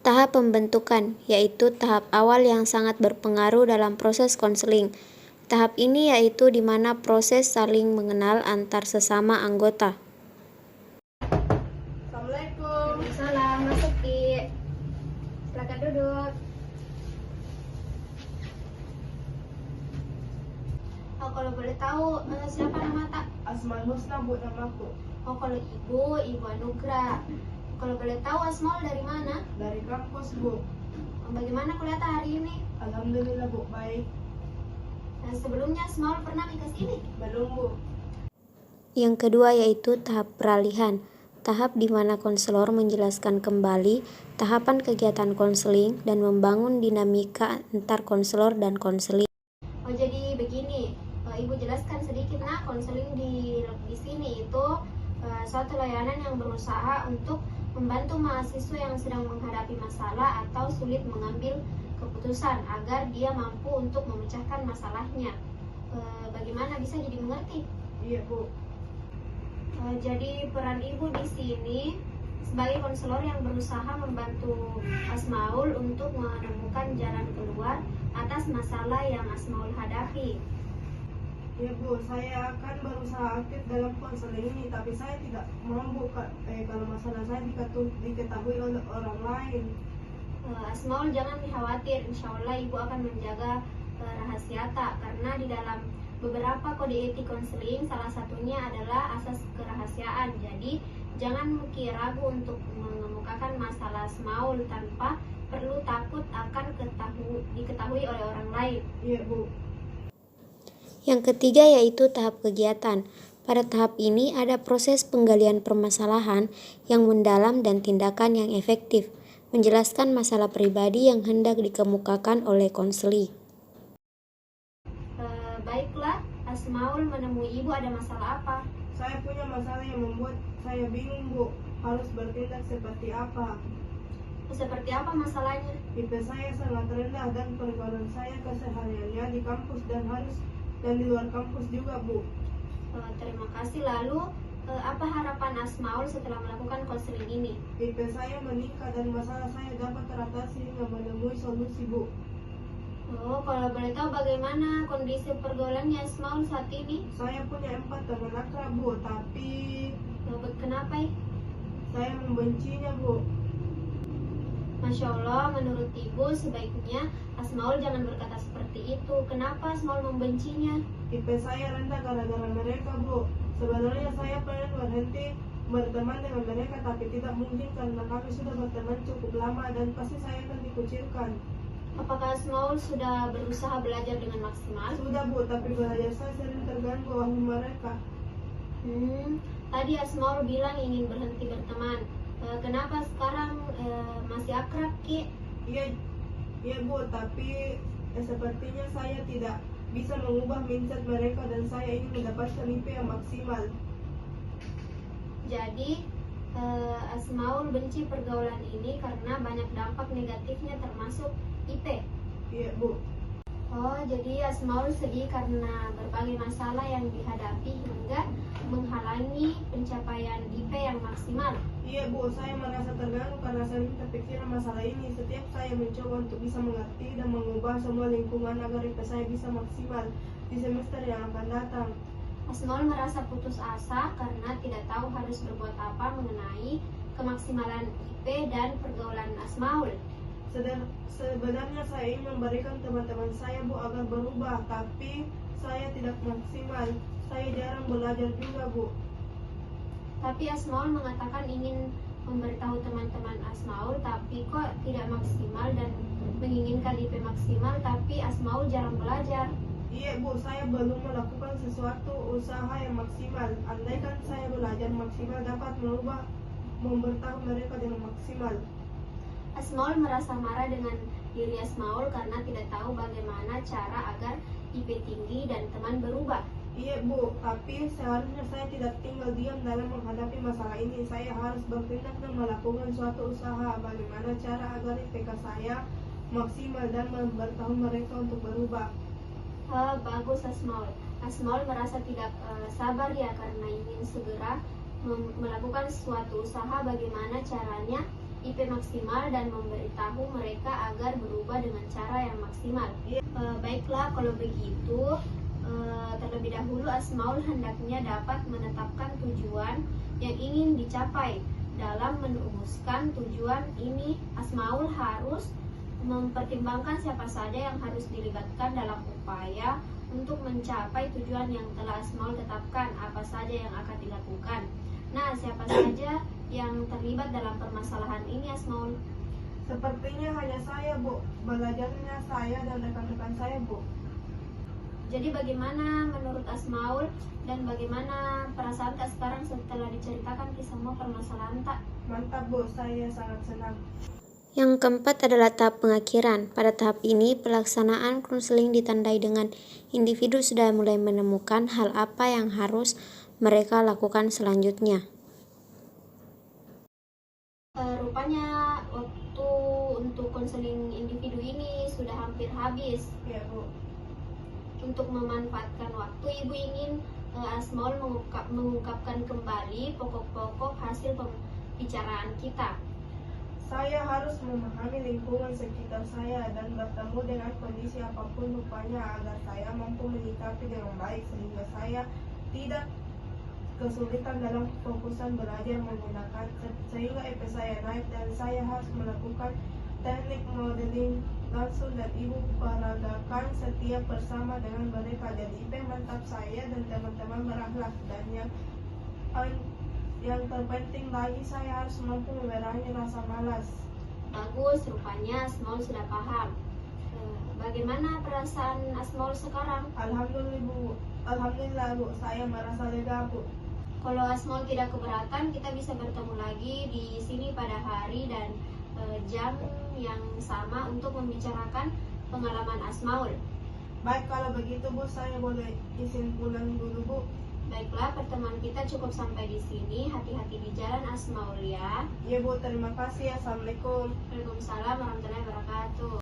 Tahap pembentukan, yaitu tahap awal yang sangat berpengaruh dalam proses konseling. Tahap ini yaitu di mana proses saling mengenal antar sesama anggota. Assalamualaikum. Salam, masuk Ki. Silakan duduk. Oh, kalau boleh tahu siapa nama Tak? Asmaul Husna, Bu, namaku. Oh, kalau Ibu Anugrah. Kalau boleh tahu Asmaul dari mana? Dari kampus, Bu. Bagaimana kuliah hari ini? Alhamdulillah, Bu, baik. Sebelumnya Asmaul pernah ke sini? Belum, Bu. Yang kedua yaitu tahap peralihan. Tahap di mana konselor menjelaskan kembali tahapan kegiatan konseling dan membangun dinamika antar konselor dan konseling. Oh, jadi begini, Ibu jelaskan sedikit nak, konseling di sini itu suatu layanan yang berusaha untuk membantu mahasiswa yang sedang menghadapi masalah atau sulit mengambil keputusan agar dia mampu untuk memecahkan masalahnya. Bagaimana bisa jadi mengerti? Iya, Bu. Jadi peran Ibu di sini sebagai konselor yang berusaha membantu Asmaul untuk menemukan jalan keluar atas masalah yang Asmaul hadapi. Iya, Bu, saya akan berusaha aktif dalam konseling ini, tapi saya tidak mau, Bu, kalau masalah saya diketahui oleh orang lain. Asmaul jangan khawatir, insya Allah Ibu akan menjaga rahasia tak, karena di dalam beberapa kode etik konseling salah satunya adalah asas kerahasiaan. Jadi jangan ragu untuk mengemukakan masalah Asmaul tanpa perlu takut akan diketahui oleh orang lain. Iya, Bu. Yang ketiga yaitu tahap kegiatan. Pada tahap ini ada proses penggalian permasalahan yang mendalam dan tindakan yang efektif, menjelaskan masalah pribadi yang hendak dikemukakan oleh konseli. Baiklah, Asmaul menemui Ibu ada masalah apa? Saya punya masalah yang membuat saya bingung, Bu. Harus bertindak seperti apa? Seperti apa masalahnya? IP saya sangat rendah dan pergaulan saya kesehariannya di kampus dan di luar kampus juga, Bu. Terima kasih. Lalu apa harapan Asmaul setelah melakukan konseling ini? IP saya meningkat dan masalah saya dapat teratasi dengan menemui solusi, Bu. Oh, kalau boleh tahu bagaimana kondisi pergaulannya Asmaul saat ini? Saya punya 4 teman akrab, Bu, tapi Kenapa? saya membencinya, Bu. Masya Allah, menurut Ibu sebaiknya Asmaul jangan berkata seperti itu. Kenapa Asmaul membencinya? IP saya rendah gara-gara mereka, Bu. Sebenarnya saya pengen berhenti berteman dengan mereka, tapi tidak mungkin karena kami sudah berteman cukup lama dan pasti saya akan dikucilkan. Apakah Asmaul sudah berusaha belajar dengan maksimal? Sudah, Bu, tapi belajar saya sering terganggu oleh mereka. Tadi Asmaul bilang ingin berhenti berteman. Kenapa sekarang masih akrab, Ki? Iya, Bu, tapi sepertinya saya tidak bisa mengubah mindset mereka dan saya ingin mendapatkan IP yang maksimal. Jadi Asmaul benci pergaulan ini karena banyak dampak negatifnya termasuk IP. Iya, Bu. Oh, jadi Asmaul sedih karena berbagai masalah yang dihadapi hingga menghalangi pencapaian IP yang maksimal. Iya, Bu, saya merasa terganggu karena sering terpikiran masalah ini. Setiap saya mencoba untuk bisa mengerti dan mengubah semua lingkungan agar IP saya bisa maksimal di semester yang akan datang. Asmaul merasa putus asa karena tidak tahu harus berbuat apa mengenai kemaksimalan IP dan pergaulan Asmaul. Sebenarnya saya ingin memberikan teman-teman saya, Bu, agar berubah, tapi saya tidak maksimal. Saya jarang belajar juga, Bu. Tapi Asmaul mengatakan ingin memberitahu teman-teman Asmaul, tapi kok tidak maksimal dan menginginkan IP maksimal, tapi Asmaul jarang belajar. Iya, Bu, saya belum melakukan sesuatu usaha yang maksimal. Andaikan saya belajar maksimal dapat memberitahu mereka dengan maksimal. Asmaul merasa marah dengan diri Asmaul karena tidak tahu bagaimana cara agar IP tinggi dan teman berubah. Iya, Bu, tapi seharusnya saya tidak tinggal diam dalam menghadapi masalah ini. Saya harus bertindak dan melakukan suatu usaha. Bagaimana cara agar IPK saya maksimal dan memberitahu mereka untuk berubah. Bagus Asmaul. Asmaul merasa tidak sabar ya karena ingin segera melakukan suatu usaha. Bagaimana caranya IP maksimal dan memberitahu mereka agar berubah dengan cara yang maksimal. Baiklah, kalau begitu, terlebih dahulu Asmaul hendaknya dapat menetapkan tujuan yang ingin dicapai. Dalam merumuskan tujuan ini, Asmaul harus mempertimbangkan siapa saja yang harus dilibatkan dalam upaya untuk mencapai tujuan yang telah Asmaul tetapkan, apa saja yang akan dilakukan. Nah, siapa saja yang terlibat dalam permasalahan ini, Asmaul? Sepertinya hanya saya, Bu. Belajarnya saya dan rekan-rekan saya, Bu. Jadi bagaimana menurut Asmaul dan bagaimana perasaan Kak sekarang setelah diceritakan semua permasalahan Tak? Mantap, Bu. Saya sangat senang. Yang keempat adalah tahap pengakhiran. Pada tahap ini, pelaksanaan konseling ditandai dengan individu sudah mulai menemukan hal apa yang harus mereka lakukan selanjutnya. Rupanya waktu untuk konseling individu ini sudah hampir habis. Ya, Bu. Untuk memanfaatkan waktu, Ibu ingin Asmaul mengungkapkan kembali pokok-pokok hasil pembicaraan kita. Saya harus memahami lingkungan sekitar saya dan bertemu dengan kondisi apapun rupanya agar saya mampu menyikapi dengan baik sehingga saya tidak kesulitan dalam fokusan belajar menggunakan sehingga IP saya naik dan saya harus melakukan teknik modeling langsung dan Ibu peragakan setiap bersama dengan mereka. Jadi IP mantap saya dan teman-teman berakhlak dan yang terpenting lagi saya harus mampu memerangi rasa malas. Bagus, rupanya Asmaul sudah paham. Bagaimana perasaan Asmaul sekarang? Alhamdulillah, Bu. Saya merasa lega, Bu. Kalau Asmaul tidak keberatan, kita bisa bertemu lagi di sini pada hari dan jam yang sama untuk membicarakan pengalaman Asmaul. Baik, kalau begitu, Bu, saya boleh izin pulang dulu, Bu. Baiklah, pertemuan kita cukup sampai di sini. Hati-hati di jalan, Asmaul ya. Ya, Bu, terima kasih. Assalamualaikum. Waalaikumsalam warahmatullahi wabarakatuh.